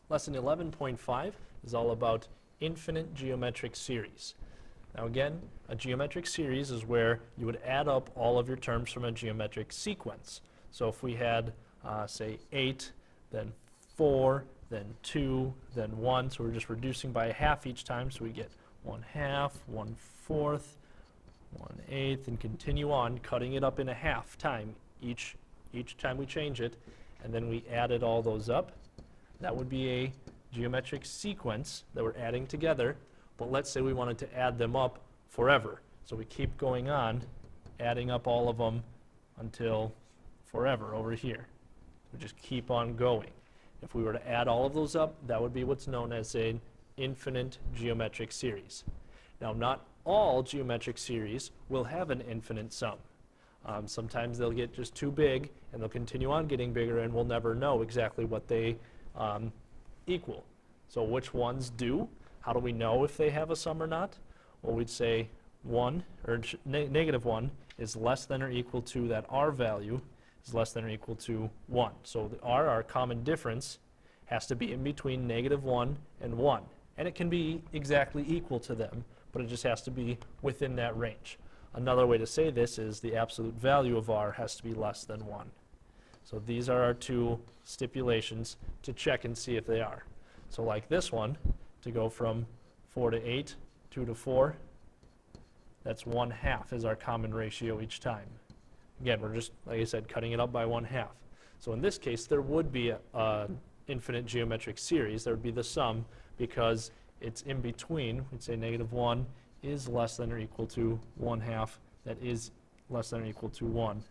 Lesson 11.5 is all about infinite geometric series. Now again, a geometric series is where you would add up all of your terms from a geometric sequence. So if we had, say, 8, then 4, then 2, then 1, so we're just reducing by a half each time, so we get 1/2, 1/4, 1/8, and continue on, cutting it up in a half time each time we change it, and then we added all those up. That would be a geometric sequence that we're adding together, but let's say we wanted to add them up forever. So we keep going on, adding up all of them until forever over here. We just keep on going. If we were to add all of those up, that would be what's known as an infinite geometric series. Now, not all geometric series will have an infinite sum. Sometimes they'll get just too big, and they'll continue on getting bigger, and we'll never know exactly what they equal. So which ones do? How do we know if they have a sum or not? Well, we'd say 1, or negative 1 is less than or equal to that r value is less than or equal to 1. So the r, our common difference, has to be in between negative 1 and 1. And it can be exactly equal to them, but it just has to be within that range. Another way to say this is the absolute value of r has to be less than 1. So these are our two stipulations to check and see if they are. So like this one, to go from 4 to 8, 2 to 4, that's 1/2 is our common ratio each time. Again, we're just, like I said, cutting it up by 1/2. So in this case, there would be an infinite geometric series. There would be the sum because it's in between. We'd say negative 1 is less than or equal to 1/2. That is less than or equal to 1.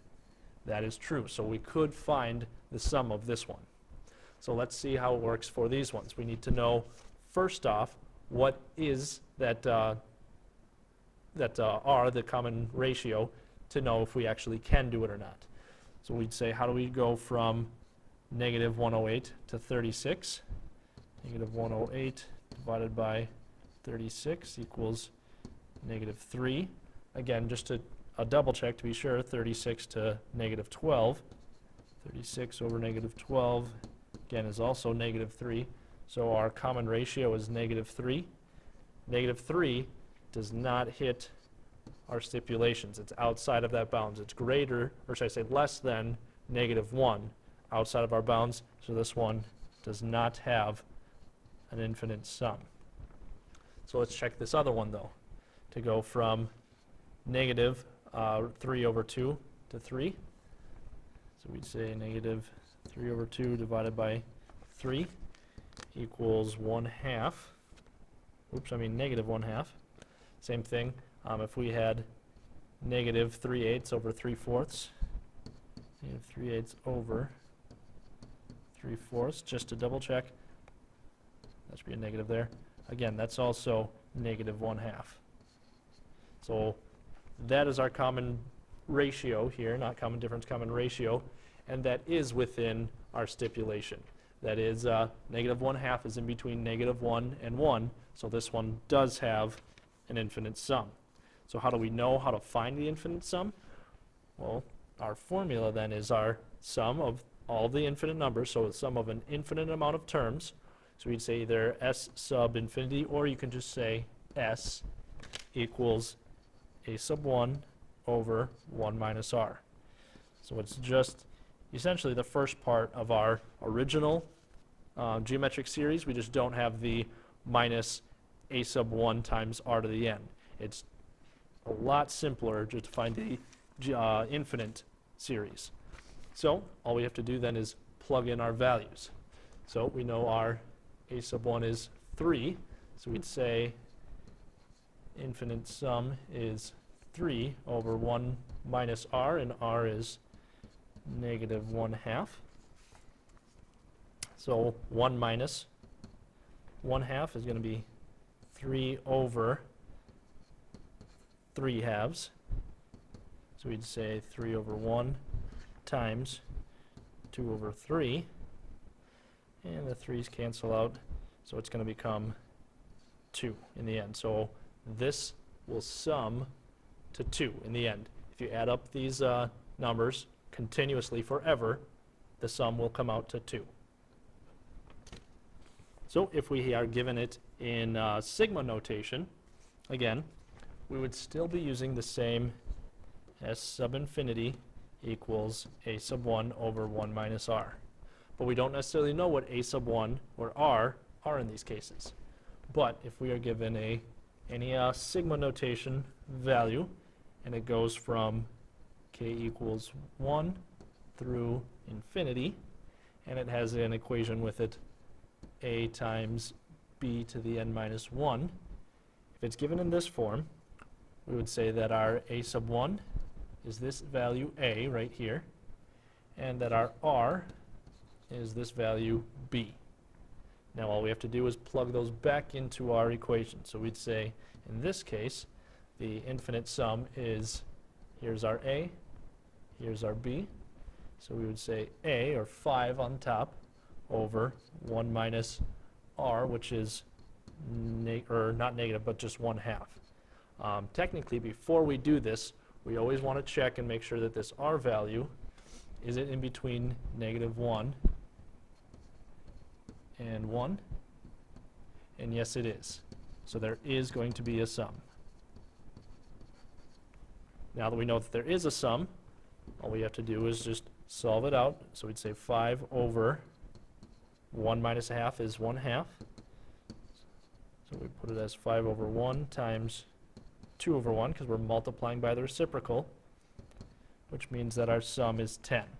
That is true. So we could find the sum of this one. So let's see how it works for these ones. We need to know, first off, what is that r, the common ratio, to know if we actually can do it or not. So we'd say, how do we go from negative 108 to 36? Negative 108 divided by 36 equals negative 3. Again, just a double check to be sure, 36 to negative 12. 36 over negative 12, again, is also negative 3. So our common ratio is negative 3. Negative 3 does not hit our stipulations. It's outside of that bounds. It's greater, or should I say less than negative 1 outside of our bounds. So this one does not have an infinite sum. So let's check this other one though. To go from negative 3 over 2 to 3. So we'd say negative 3 over 2 divided by 3 equals 1/2. Oops, I mean negative 1/2. Same thing, if we had negative 3/8 over 3/4, negative 3/8 over 3/4, just to double check, that should be a negative there. Again, that's also negative 1/2. So that is our common ratio here, not common difference, common ratio, and that is within our stipulation. That is, negative 1/2 is in between negative 1 and 1, so this one does have an infinite sum. So how do we know how to find the infinite sum? Well, our formula then is our sum of all the infinite numbers, so the sum of an infinite amount of terms. So we'd say either s sub infinity, or you can just say s equals a sub 1 over 1 minus r. So it's just essentially the first part of our original geometric series. We just don't have the minus a sub 1 times r to the n. It's a lot simpler just to find the infinite series. So all we have to do then is plug in our values. So we know our a sub 1 is 3, so we'd say infinite sum is 3 over 1 minus r, and r is negative 1/2. So 1 minus 1/2 is going to be 3 over 3/2. So we'd say 3 over 1 times 2 over 3. And the 3's cancel out, so it's going to become 2 in the end. So this will sum to 2 in the end. If you add up these numbers continuously forever, the sum will come out to 2. So if we are given it in sigma notation, again, we would still be using the same S sub infinity equals A sub 1 over 1 minus R. But we don't necessarily know what A sub 1 or R are in these cases. But if we are given any sigma notation value, and it goes from k equals 1 through infinity, and it has an equation with it a times b to the n minus 1. If it's given in this form, we would say that our a sub 1 is this value a right here, and that our r is this value b. Now all we have to do is plug those back into our equation. So we'd say, in this case, the infinite sum is, here's our a, here's our b. So we would say a, or 5 on top, over 1 minus r, which is not negative, but just 1/2. Technically, before we do this, we always want to check and make sure that this r value is it in between -1 and 1, and yes it is. So there is going to be a sum. Now that we know that there is a sum, all we have to do is just solve it out. So we'd say 5 over 1 minus 1/2 is 1/2. So we put it as 5 over 1 times 2 over 1, because we're multiplying by the reciprocal, which means that our sum is 10.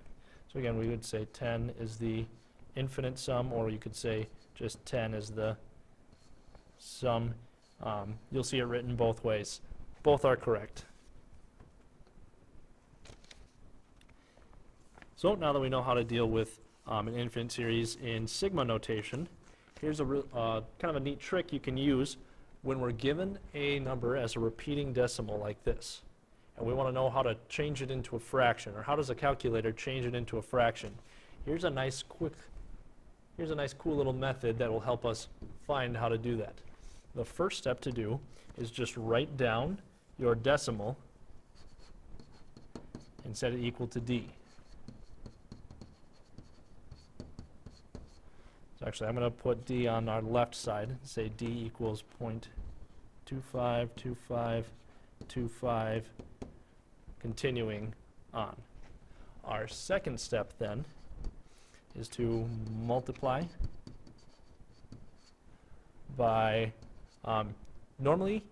So again, we would say 10 is the infinite sum, or you could say just 10 is the sum. You'll see it written both ways. Both are correct. So now that we know how to deal with an infinite series in sigma notation, here's a kind of a neat trick you can use when we're given a number as a repeating decimal like this, and we want to know how to change it into a fraction, or how does a calculator change it into a fraction. Here's a nice cool little method that will help us find how to do that. The first step to do is just write down your decimal and set it equal to d. So actually, I'm going to put d on our left side, say d equals 0.252525, continuing on. Our second step then is to multiply by, normally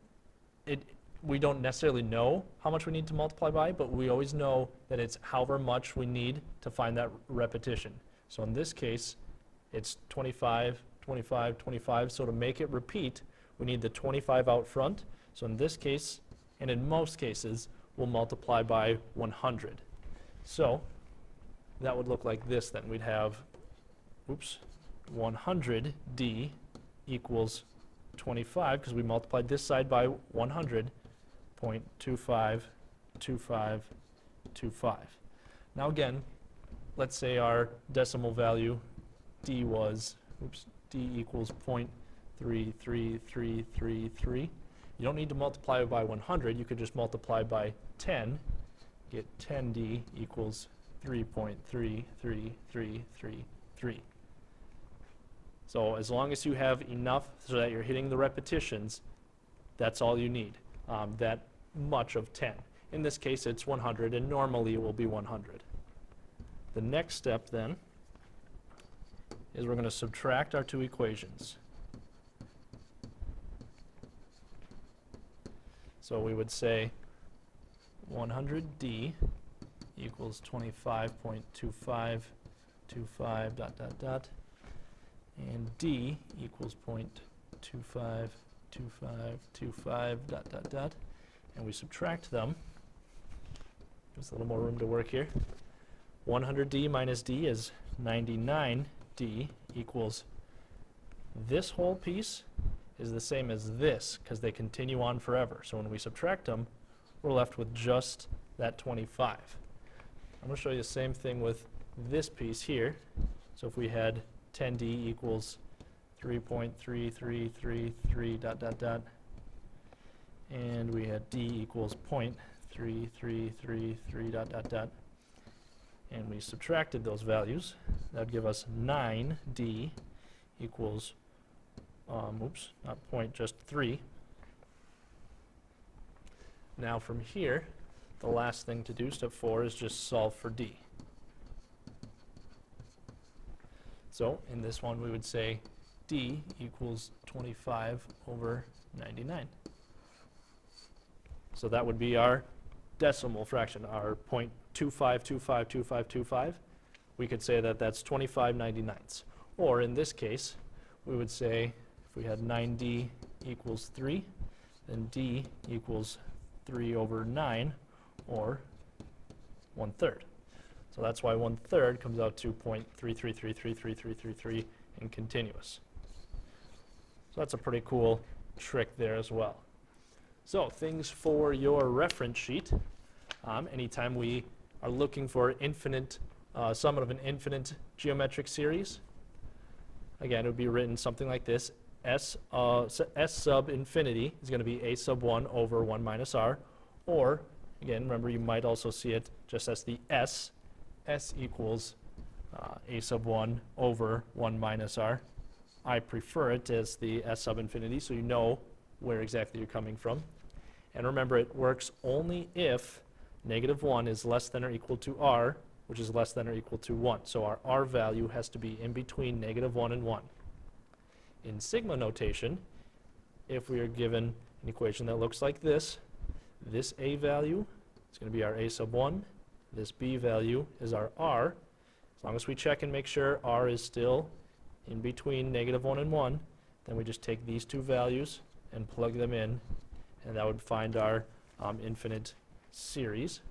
we don't necessarily know how much we need to multiply by, but we always know that it's however much we need to find that repetition. So in this case, it's 25, 25, 25, so to make it repeat, we need the 25 out front. So in this case, and in most cases, we'll multiply by 100. So that would look like this then. We'd have, 100d equals 25, because we multiplied this side by 100, 0.252525. Now again, let's say our decimal value d was, d equals 0.33333. You don't need to multiply it by 100. You could just multiply by 10, get 10d equals 3.33333. So as long as you have enough so that you're hitting the repetitions, that's all you need, that much of 10. In this case, it's 100, and normally it will be 100. The next step then is we're going to subtract our two equations. So we would say 100d equals 25.2525 ... and d equals 0.252525 ... and we subtract them. There's a little more room to work here. 100d minus d is 99d equals, this whole piece is the same as this, because they continue on forever. So when we subtract them, we're left with just that 25. I'm going to show you the same thing with this piece here. So if we had 10d equals 3.3333 ... and we had d equals 0.3333 ... and we subtracted those values, that would give us 9d equals not point, just 3. Now from here, the last thing to do, step 4, is just solve for d. So in this one, we would say d equals 25 over 99. So that would be our decimal fraction, our 0.25252525. We could say that that's 25/99ths. Or in this case, we would say if we had 9d equals 3, then d equals 3 over 9, or 1/3. So that's why 1/3 comes out to 0.33333333 and continuous. So that's a pretty cool trick there as well. So things for your reference sheet. Anytime we are looking for infinite sum of an infinite geometric series, again, it would be written something like this. S sub infinity is going to be a sub 1 over 1 minus r. Or, again, remember you might also see it just as the s. S equals a sub 1 over 1 minus r. I prefer it as the s sub infinity, so you know where exactly you're coming from. And remember, it works only if -1 is less than or equal to r, which is less than or equal to 1. So our r value has to be in between -1 and 1. In sigma notation, if we are given an equation that looks like this a value is going to be our a sub 1, this b value is our r. As long as we check and make sure r is still in between -1 and 1, then we just take these two values and plug them in, and that would find our infinite series.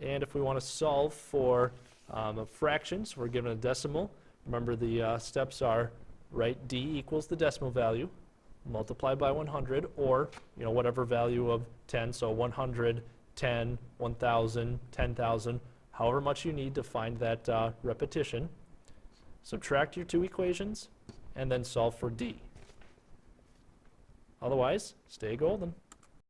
And if we want to solve for fractions, we're given a decimal. Remember, the steps are write d equals the decimal value, multiply by 100, or whatever value of 10, so 100, 10, 1,000, 10,000, however much you need to find that repetition. Subtract your two equations, and then solve for d. Otherwise, stay golden.